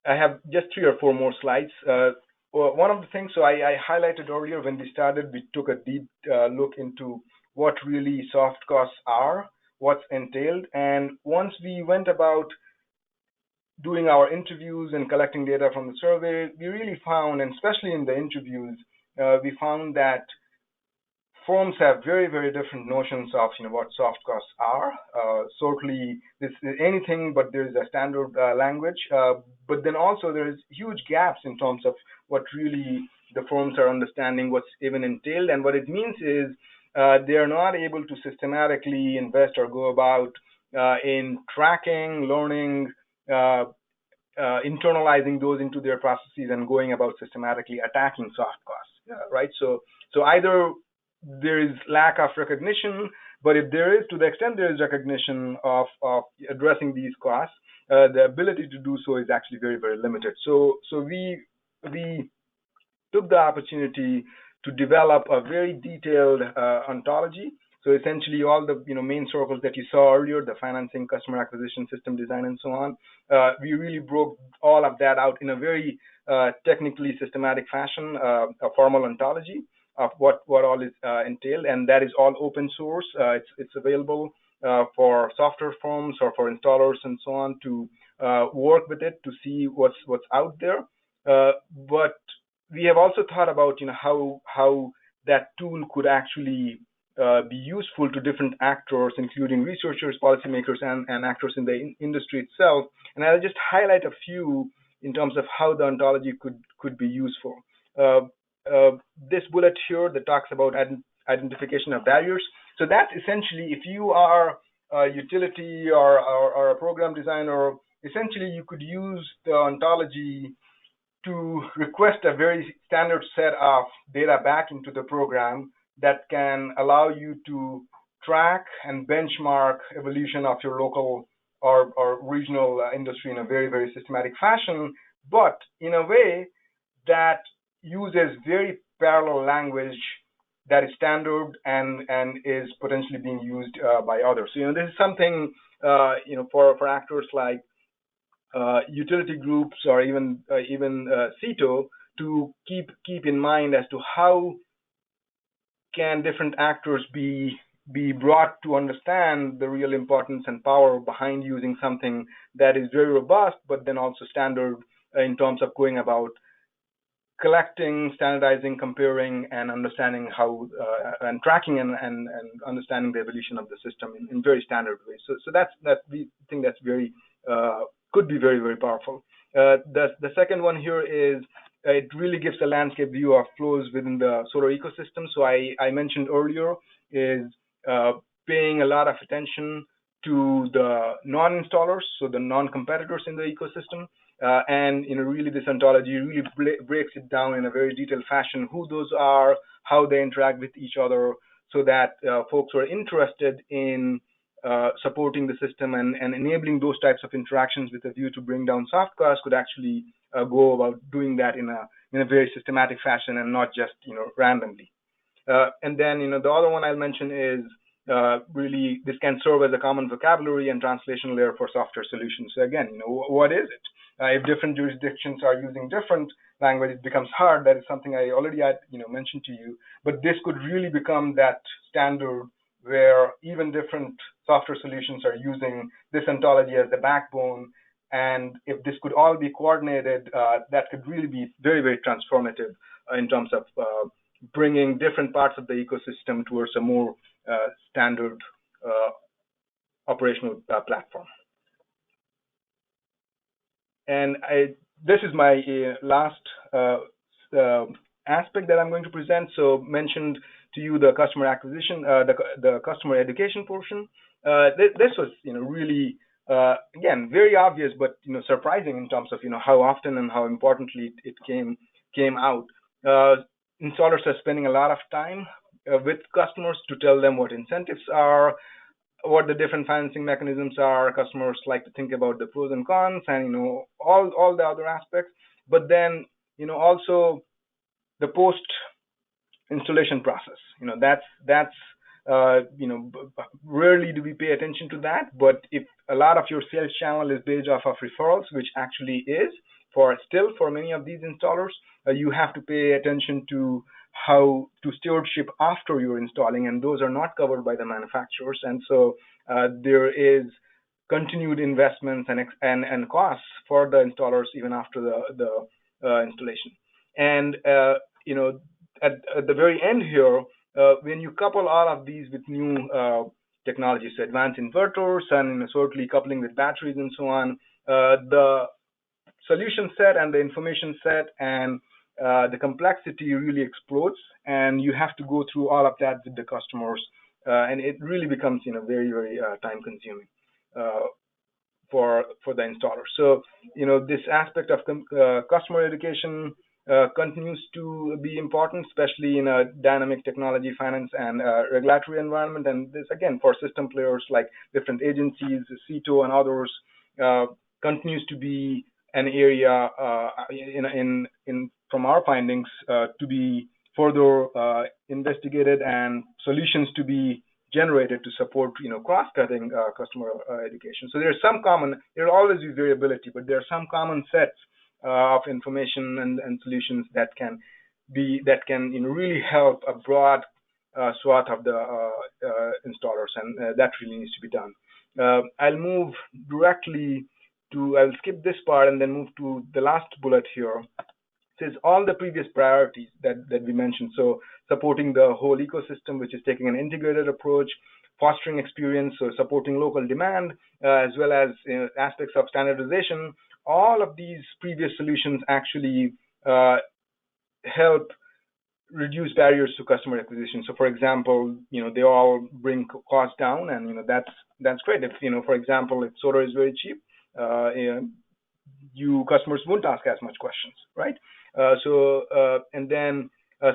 I have just 3 or 4 more slides. One of the things, so I highlighted earlier when we started, we took a deep look into what really soft costs are, what's entailed, and once we went about doing our interviews and collecting data from the survey, we really found, and especially in the interviews, we found that firms have very, very different notions of what soft costs are. Certainly, this is anything, but there is a standard language. But then also there is huge gaps in terms of what really the firms are understanding, what's even entailed, and what it means is they are not able to systematically invest or go about in tracking, learning, internalizing those into their processes and going about systematically attacking soft costs, right? So either there is lack of recognition, but if there is, to the extent there is recognition of addressing these costs, the ability to do so is actually very, very limited. So we took the opportunity to develop a very detailed ontology. So essentially all the main circles that you saw earlier, the financing, customer acquisition, system design, and so on, we really broke all of that out in a very technically systematic fashion, a formal ontology of what all is entailed, and that is all open source. It's available for software firms or for installers and so on to work with it to see what's out there. But we have also thought about how that tool could actually be useful to different actors, including researchers, policymakers, and actors in the industry itself. And I'll just highlight a few in terms of how the ontology could be useful. This bullet here that talks about identification of barriers. So that's essentially, if you are a utility or a program designer, essentially you could use the ontology to request a very standard set of data back into the program that can allow you to track and benchmark evolution of your local or regional industry in a very, very systematic fashion, but in a way that uses very parallel language that is standard and is potentially being used by others. So this is something for actors like utility groups or even CETO to keep in mind as to how can different actors be brought to understand the real importance and power behind using something that is very robust, but then also standard in terms of going about collecting, standardizing, comparing, and understanding how and tracking and understanding the evolution of the system in very standard ways. So that's we think that's very could be very, very powerful. The second one here is it really gives a landscape view of flows within the solar ecosystem. So I mentioned earlier is paying a lot of attention to the non-installers, so the non-competitors in the ecosystem. And really this ontology really breaks it down in a very detailed fashion, who those are, how they interact with each other, so that folks who are interested in supporting the system and enabling those types of interactions with a view to bring down soft costs could actually go about doing that in a very systematic fashion and not just randomly. And then the other one I'll mention is really this can serve as a common vocabulary and translation layer for software solutions. So again, what is it? If different jurisdictions are using different language, it becomes hard. That is something I already had mentioned to you. But this could really become that standard where even different software solutions are using this ontology as the backbone. And if this could all be coordinated, that could really be very, very transformative in terms of bringing different parts of the ecosystem towards a more standard operational platform. And this is my last aspect that I'm going to present. So mentioned to you the customer acquisition, the customer education portion. This was really again very obvious, but surprising in terms of how often and how importantly it came came out, installers are spending a lot of time with customers to tell them what incentives are, what the different financing mechanisms are. Customers like to think about the pros and cons, and all the other aspects. But then also the post installation process. That's rarely do we pay attention to that. But if a lot of your sales channel is based off of referrals, which actually is for many of these installers, you have to pay attention to how to stewardship after you're installing, and those are not covered by the manufacturers. And so there is continued investments and costs for the installers even after the installation. And at the very end here, when you couple all of these with new technologies, so advanced inverters and certainly coupling with batteries and so on, the solution set and the information set and the complexity really explodes, and you have to go through all of that with the customers, and it really becomes very, very time consuming for the installer. So this aspect of customer education continues to be important, especially in a dynamic technology, finance, and regulatory environment. And this, again, for system players like different agencies, CETO and others, continues to be an area from our findings to be further investigated and solutions to be generated to support cross-cutting customer education. So there's some common, there will always be variability, but there are some common sets of information and solutions that can really help a broad swath of the installers, and that really needs to be done. I'll move directly to, I'll skip this part and then move to the last bullet here. It says all the previous priorities that we mentioned. So supporting the whole ecosystem, which is taking an integrated approach, fostering experience, so supporting local demand, as well as aspects of standardization. All of these previous solutions actually help reduce barriers to customer acquisition. So, for example, they all bring costs down, and that's great. If for example, if solar is very cheap, customers won't ask as much questions, right? And then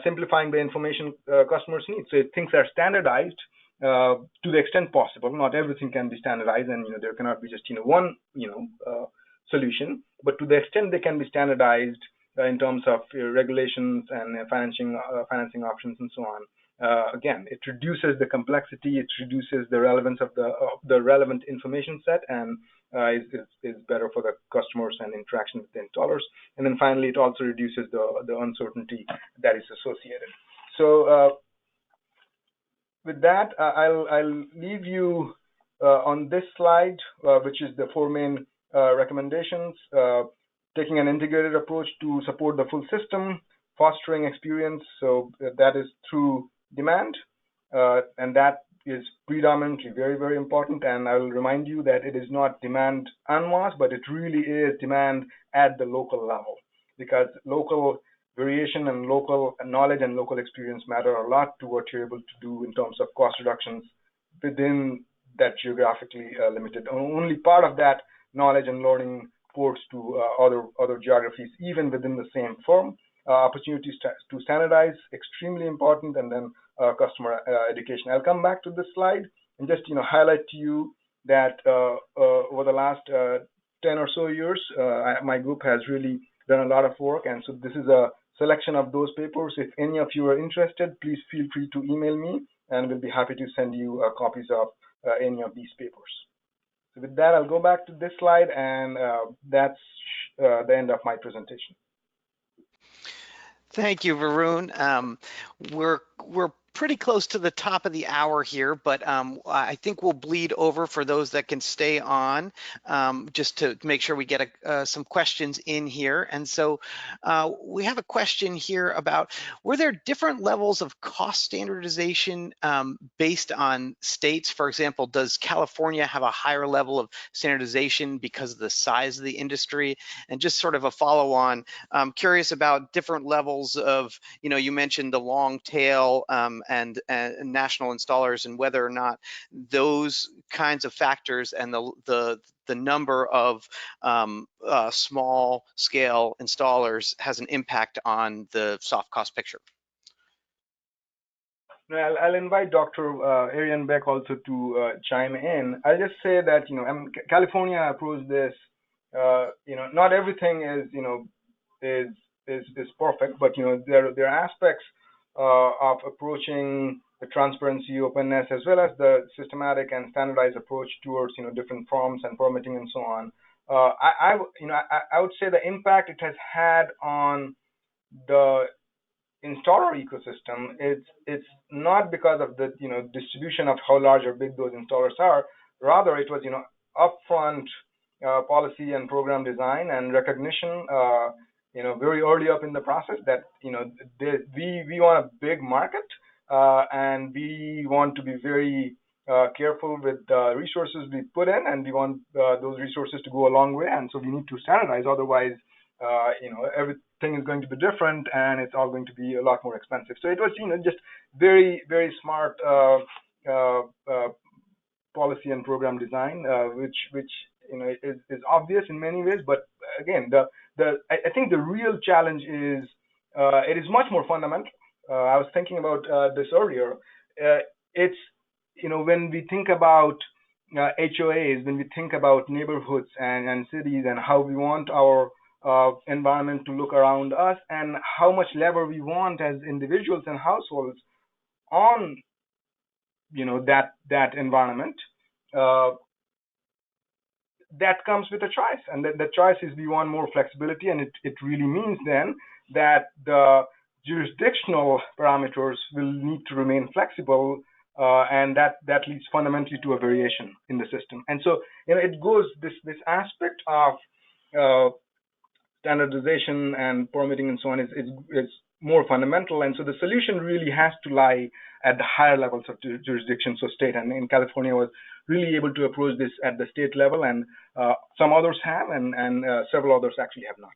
simplifying the information customers need. So if things are standardized to the extent possible, not everything can be standardized, and there cannot be just one solution, but to the extent they can be standardized in terms of regulations and financing options and so on. Again, it reduces the complexity, it reduces the relevance of the relevant information set, and is better for the customers and interaction with the installers. And then finally, it also reduces the uncertainty that is associated. So with that, I'll leave you on this slide, which is the 4 main recommendations. Taking an integrated approach to support the full system, fostering experience, so that is through demand, and that is predominantly very, very important. And I will remind you that it is not demand en masse, but it really is demand at the local level, because local variation and local knowledge and local experience matter a lot to what you're able to do in terms of cost reductions within that geographically limited. Only part of that knowledge and learning ports to other geographies, even within the same firm. Opportunities to standardize, extremely important, and then customer education. I'll come back to this slide and just highlight to you that over the last 10 or so years, my group has really done a lot of work, and so this is a selection of those papers. If any of you are interested, please feel free to email me, and we'll be happy to send you copies of any of these papers. So with that, I'll go back to this slide, and that's the end of my presentation. Thank you, Varun. We're pretty close to the top of the hour here, but I think we'll bleed over for those that can stay on, just to make sure we get some questions in here. And so we have a question here about, were there different levels of cost standardization based on states? For example, does California have a higher level of standardization because of the size of the industry? And just sort of a follow on, I'm curious about different levels of, you mentioned the long tail and national installers, and whether or not those kinds of factors and the number of small scale installers has an impact on the soft cost picture. I'll invite Dr. Arian Beck also to chime in. I'll just say that, California approached this, not everything is, is perfect, but, there are aspects of approaching the transparency, openness, as well as the systematic and standardized approach towards, different forms and permitting and so on. I would say the impact it has had on the installer ecosystem, it's not because of the distribution of how large or big those installers are. Rather, it was upfront policy and program design and recognition very early up in the process that we want a big market and we want to be very careful with the resources we put in, and we want those resources to go a long way, and so we need to standardize. Otherwise, everything is going to be different, and it's all going to be a lot more expensive. So it was, just very, very smart policy and program design, which is obvious in many ways. But again, I think the real challenge is it is much more fundamental. I was thinking about this earlier. It's when we think about HOAs, when we think about neighborhoods and cities and how we want our environment to look around us, and how much lever we want as individuals and households on that environment, that comes with a choice, and the choice is we want more flexibility, and it really means then that the jurisdictional parameters will need to remain flexible, and that leads fundamentally to a variation in the system. And so it goes this aspect of standardization and permitting and so on is more fundamental, and so the solution really has to lie at the higher levels of jurisdiction, so state. And in California was really able to approach this at the state level, and some others have, and several others actually have not.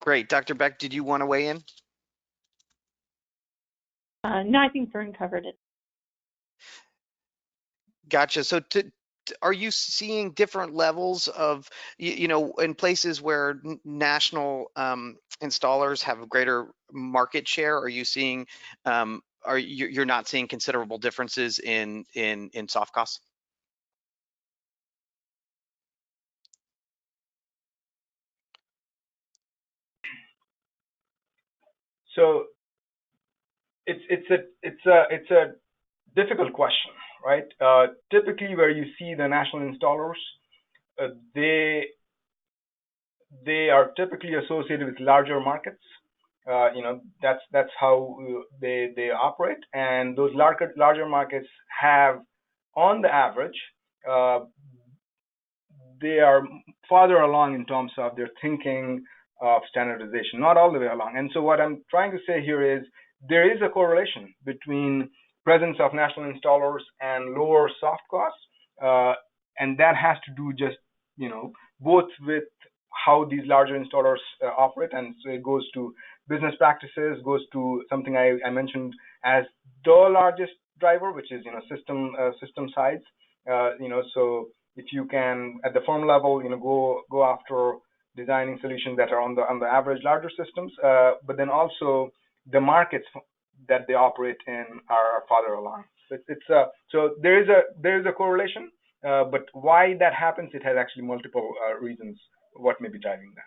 Great. Dr. Beck, did you want to weigh in? No, I think Vern covered it. Gotcha. So are you seeing different levels of, in places where national installers have a greater market share? Are you seeing, you're not seeing considerable differences in soft costs? So it's a difficult question, right? Typically, where you see the national installers, they are typically associated with larger markets. That's how they operate, and those larger markets have, on the average, they are farther along in terms of their thinking of standardization, not all the way along. And so what I'm trying to say here is there is a correlation between presence of national installers and lower soft costs, and that has to do just both with how these larger installers operate, and so it goes to business practices, goes to something I mentioned as the largest driver, which is system size. So if you can at the firm level go after designing solutions that are on the average larger systems, but then also the markets that they operate in are farther along. So there is a correlation, but why that happens, it has actually multiple reasons what may be driving that.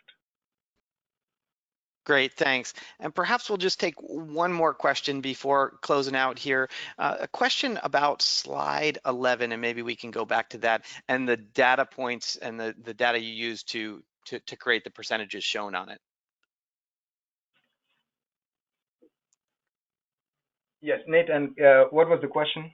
Great, thanks. And perhaps we'll just take one more question before closing out here. A question about slide 11, and maybe we can go back to that, and the data points and the data you use to create the percentages shown on it. Yes, Nate, and what was the question?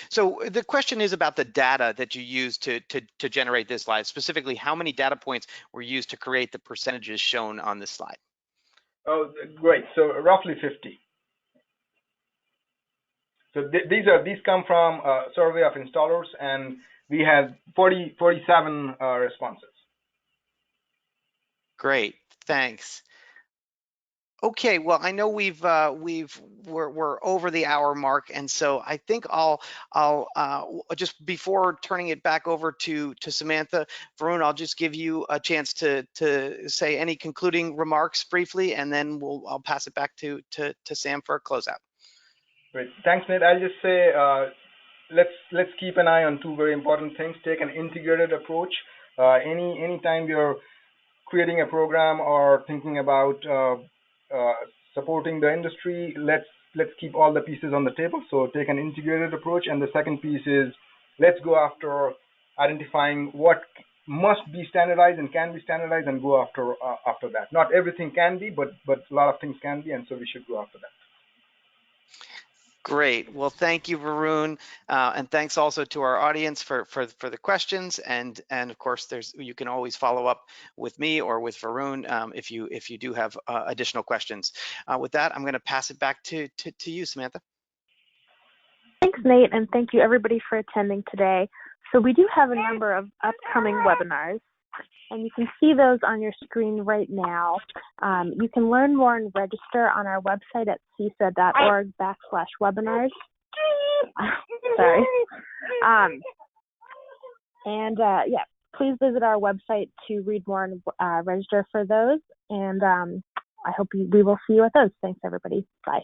So the question is about the data that you used to generate this slide. Specifically, how many data points were used to create the percentages shown on this slide? Oh, great. So roughly 50. So these come from a survey of installers, and we had 47 responses. Great, thanks. Okay, well, I know we're over the hour mark, and so I think I'll just before turning it back over to Samantha, Varun, I'll just give you a chance to say any concluding remarks briefly, and then I'll pass it back to Sam for a closeout. Great. Thanks, Nate. I'll just say let's keep an eye on two very important things. Take an integrated approach. Anytime you're creating a program or thinking about supporting the industry, let's keep all the pieces on the table. So take an integrated approach. And the second piece is let's go after identifying what must be standardized and can be standardized, and go after that. Not everything can be, but a lot of things can be, and so we should go after that. Great. Well, thank you, Varun, and thanks also to our audience for the questions. And of course, you can always follow up with me or with Varun if you do have additional questions. With that, I'm going to pass it back to you, Samantha. Thanks, Nate, and thank you everybody for attending today. So we do have a number of upcoming webinars, and you can see those on your screen right now. You can learn more and register on our website at CESA.org/webinars. Sorry. Yeah, please visit our website to read more and register for those. And I hope we will see you at those. Thanks, everybody. Bye.